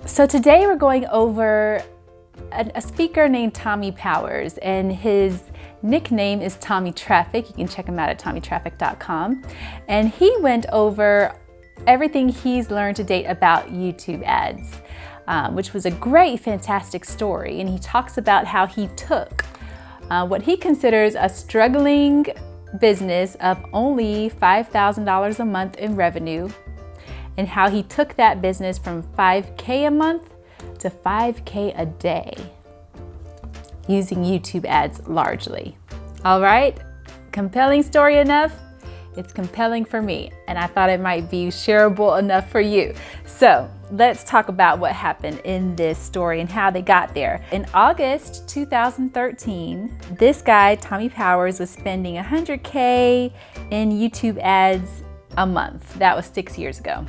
So today we're going over a speaker named Tommie Powers, and his nickname is Tommie Traffic. You can check him out at tommietraffic.com. And he went over everything he's learned to date about YouTube ads, which was a great, fantastic story. And he talks about how he took what he considers a struggling business of only $5,000 a month in revenue, and how he took that business from $5K a month to $5K a day using YouTube ads largely. All right, compelling story enough? It's compelling for me, and I thought it might be shareable enough for you. So let's talk about what happened in this story and how they got there. In August 2013, this guy, Tommie Powers, was spending $100K in YouTube ads a month. That was 6 years ago.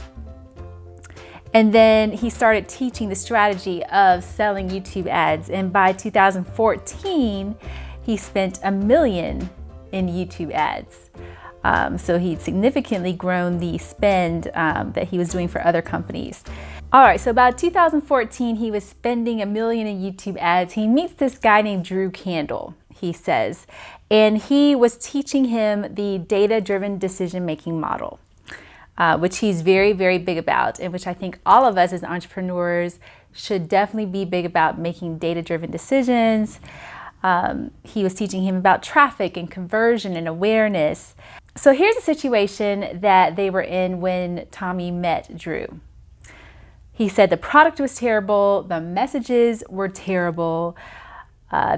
And then he started teaching the strategy of selling YouTube ads. And by 2014, he spent $1 million in YouTube ads. So he'd significantly grown the spend that he was doing for other companies. All right, so about 2014, he was spending $1 million in YouTube ads. He meets this guy named Drew Candle, he says, and he was teaching him the data-driven decision-making model. Which he's very, very big about, and which I think all of us as entrepreneurs should definitely be big about, making data-driven decisions. He was teaching him about traffic and conversion and awareness. So here's a situation that they were in when Tommie met Drew. He said the product was terrible, the messages were terrible,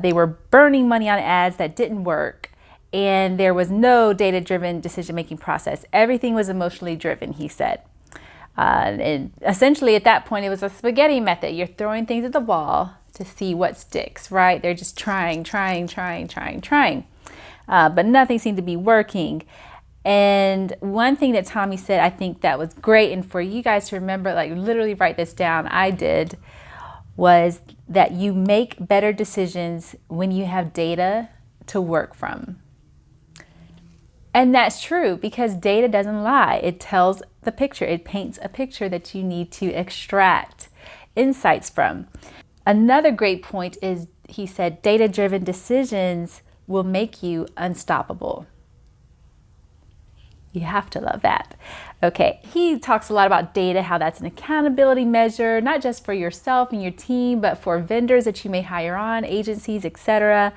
they were burning money on ads that didn't work, and there was no data-driven decision-making process. Everything was emotionally driven, he said. And essentially at that point, it was a spaghetti method. You're throwing things at the wall to see what sticks, right? They're just trying. But nothing seemed to be working. And one thing that Tommie said, I think that was great, and for you guys to remember, like literally write this down, I did, was that you make better decisions when you have data to work from. And that's true, because data doesn't lie. It tells the picture. It paints a picture that you need to extract insights from. Another great point is, he said, data-driven decisions will make you unstoppable. You have to love that. Okay, he talks a lot about data, how that's an accountability measure, not just for yourself and your team, but for vendors that you may hire on, agencies, etc.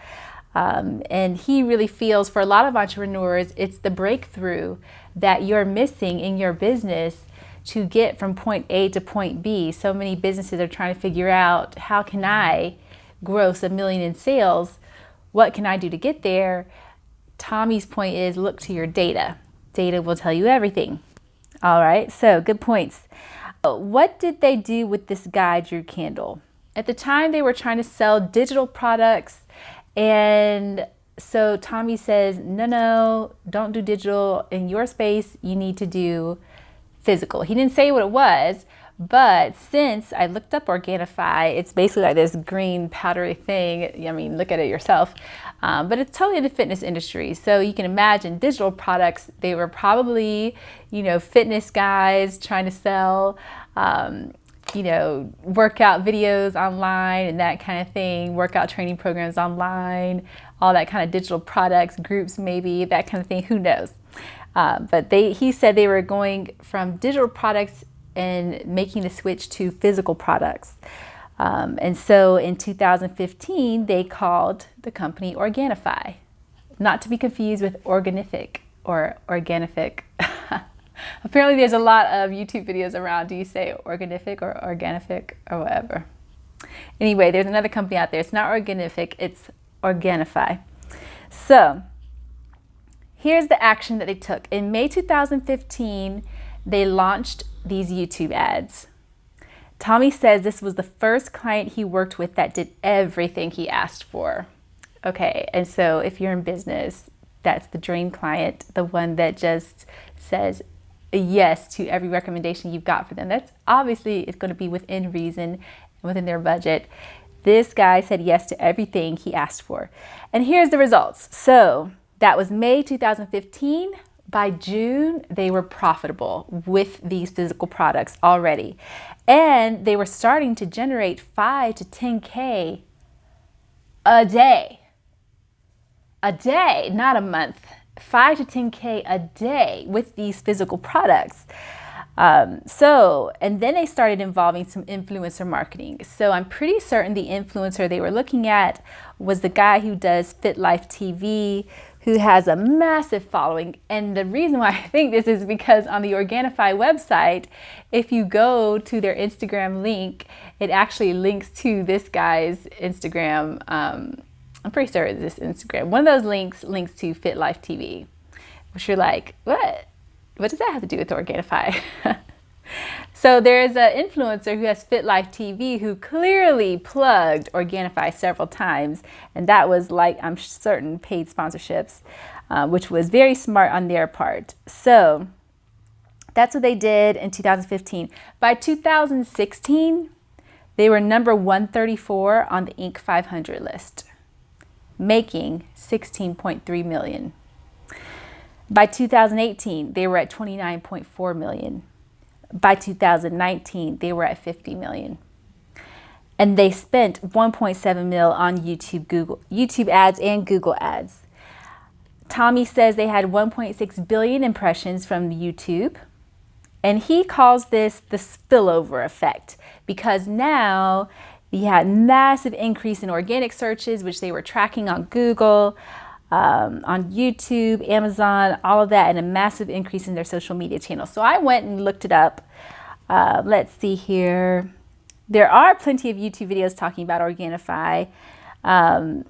And he really feels, for a lot of entrepreneurs, it's the breakthrough that you're missing in your business to get from point A to point B. So many businesses are trying to figure out, how can I gross $1 million in sales? What can I do to get there? Tommie's point is, look to your data. Data will tell you everything. All right, so good points. What did they do with this guy, Drew Candle? At the time, they were trying to sell digital products. And so Tommie says, no, don't do digital in your space. You need to do physical. He didn't say what it was, but since I looked up Organifi, it's basically like this green powdery thing. I mean, look at it yourself. But it's totally in the fitness industry. So you can imagine digital products, they were probably, fitness guys trying to sell, workout videos online and that kind of thing, workout training programs online, all that kind of digital products, groups maybe, that kind of thing, who knows. But he said they were going from digital products and making the switch to physical products. And so in 2015, they called the company Organifi, not to be confused with Organific or Organific. Apparently there's a lot of YouTube videos around. Do you say Organific or Organific or whatever? Anyway, there's another company out there. It's not Organific, it's Organifi. So here's the action that they took. In May 2015, they launched these YouTube ads. Tommie says this was the first client he worked with that did everything he asked for. Okay, and so if you're in business, that's the dream client, the one that just says yes to every recommendation you've got for them. That's obviously, it's going to be within reason, within their budget. This guy said yes to everything he asked for. And here's the results. So that was May 2015. By June, they were profitable with these physical products already. And they were starting to generate 5 to 10K a day. A day, not a month. 5 to 10K a day with these physical products. And then they started involving some influencer marketing. So I'm pretty certain the influencer they were looking at was the guy who does Fit Life TV, who has a massive following. And the reason why I think this is because on the Organifi website, if you go to their Instagram link, it actually links to this guy's Instagram. I'm pretty sure it's this Instagram. One of those links to Fit Life TV, which you're like, what? What does that have to do with Organifi? So there's an influencer who has Fit Life TV who clearly plugged Organifi several times. And that was like, I'm certain, paid sponsorships, which was very smart on their part. So that's what they did in 2015. By 2016, they were number 134 on the Inc. 500 list, making $16.3 million. By 2018, they were at 29.4 million. By 2019, they were at 50 million. And they spent 1.7 mil on YouTube ads and Google ads. Tommie says they had 1.6 billion impressions from YouTube. And he calls this the spillover effect, because now he had massive increase in organic searches, which they were tracking on Google, on YouTube, Amazon, all of that, and a massive increase in their social media channels. So I went and looked it up. Let's see here. There are plenty of YouTube videos talking about Organifi. But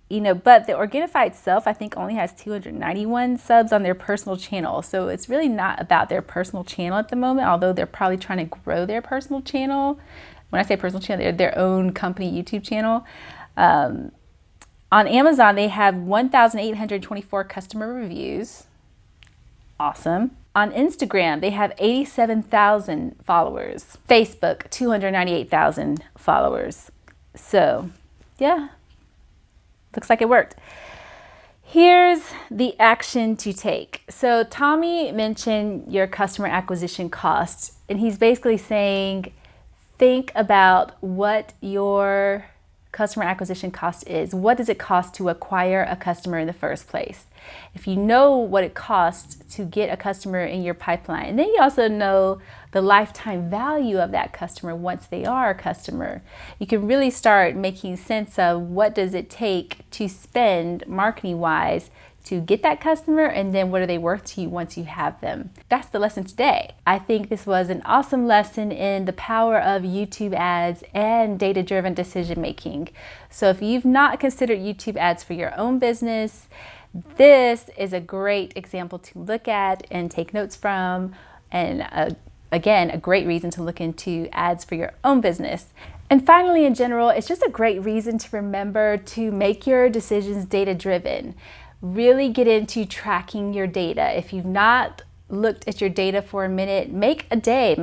the Organifi itself, I think, only has 291 subs on their personal channel. So it's really not about their personal channel at the moment, although they're probably trying to grow their personal channel. When I say personal channel, they're their own company YouTube channel. On Amazon, they have 1,824 customer reviews. Awesome. On Instagram, they have 87,000 followers. Facebook, 298,000 followers. So, yeah, looks like it worked. Here's the action to take. So Tommie mentioned your customer acquisition costs, and he's basically saying, think about what your customer acquisition cost is. What does it cost to acquire a customer in the first place? If you know what it costs to get a customer in your pipeline, and then you also know the lifetime value of that customer once they are a customer, you can really start making sense of what does it take to spend marketing wise to get that customer, and then what are they worth to you once you have them. That's the lesson today. I think this was an awesome lesson in the power of YouTube ads and data-driven decision making. So if you've not considered YouTube ads for your own business, this is a great example to look at and take notes from, and again, a great reason to look into ads for your own business. And finally, in general, it's just a great reason to remember to make your decisions data-driven. Really get into tracking your data. If you've not looked at your data for a minute, make a day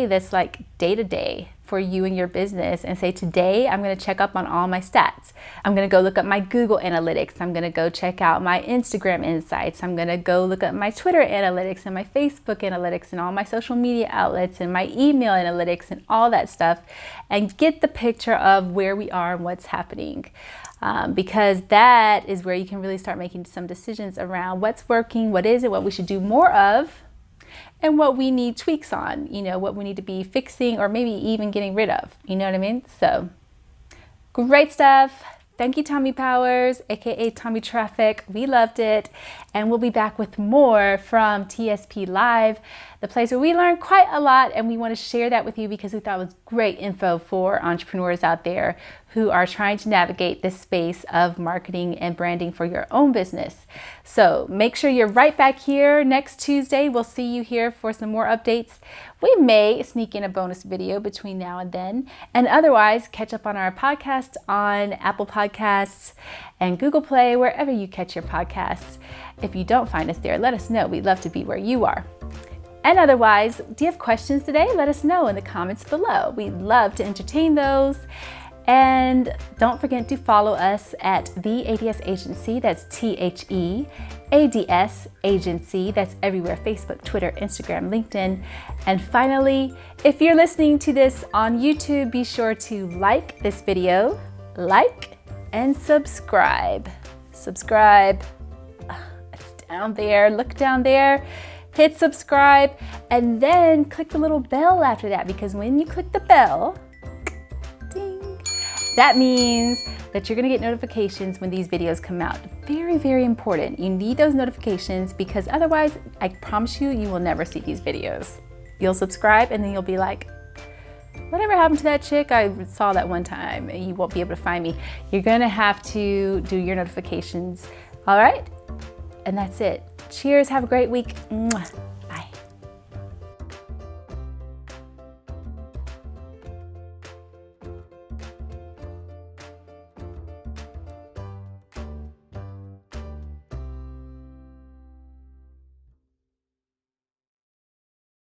that's like day-to-day for you and your business, and say, today I'm going to check up on all my stats. I'm going to go look up my Google Analytics. I'm going to go check out my Instagram insights. I'm going to go look up my Twitter Analytics and my Facebook Analytics and all my social media outlets and my email Analytics and all that stuff, and get the picture of where we are and what's happening. Because that is where you can really start making some decisions around what's working, what is it, what we should do more of, and what we need tweaks on, what we need to be fixing or maybe even getting rid of. You know what I mean? So great stuff. Thank you, Tommie Powers, a.k.a. Tommie Traffic. We loved it. And we'll be back with more from TSP Live, the place where we learn quite a lot, and we want to share that with you because we thought it was great info for entrepreneurs out there who are trying to navigate this space of marketing and branding for your own business. So make sure you're right back here next Tuesday. We'll see you here for some more updates. We may sneak in a bonus video between now and then. And otherwise, catch up on our podcast on Apple Podcasts and Google Play, wherever you catch your podcasts. If you don't find us there, let us know. We'd love to be where you are. And otherwise, do you have questions today? Let us know in the comments below. We'd love to entertain those. And don't forget to follow us at The ADS Agency, that's THEADS Agency, that's everywhere, Facebook, Twitter, Instagram, LinkedIn. And finally, if you're listening to this on YouTube, be sure to like this video, like, and subscribe. Subscribe, it's down there, look down there, hit subscribe, and then click the little bell after that, because when you click the bell, that means that you're gonna get notifications when these videos come out. Very, very important. You need those notifications because otherwise, I promise you, you will never see these videos. You'll subscribe and then you'll be like, whatever happened to that chick? I saw that one time and you won't be able to find me. You're gonna have to do your notifications, all right? And that's it. Cheers, have a great week. Mwah.